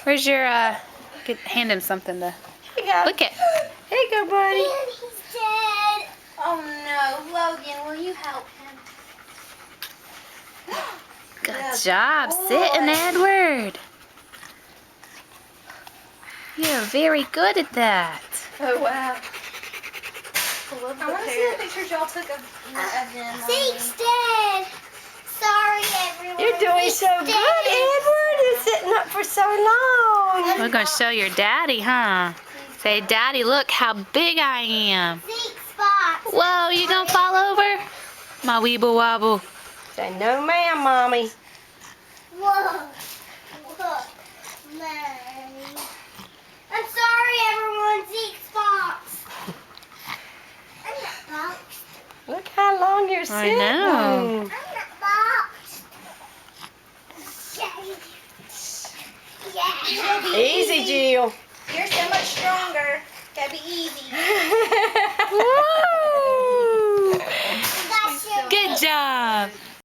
Where's your, hand him something to Here you go. look at. Here you go, buddy. He's dead. Oh no, Logan, will you help him? Good job sitting, Edward. You're very good at that. Oh, wow. I want to see the pictures y'all took of them. Zeke's dead. Sorry, everyone. You're doing Zeke's so good, dead. Edward. You're sitting up for so long. We're going to show your daddy, huh? Say, Daddy, look how big I am. Zeke spots. Whoa, you going to fall over? My weeble wobble. Say, no, ma'am, Mommy. Whoa. Look, man. I'm sorry, everyone. Zeke spots. I'm not boxed. Look how long you're sitting. I know. I'm not boxed. Yeah. Easy, Jill. You're so much stronger. Gotta be easy.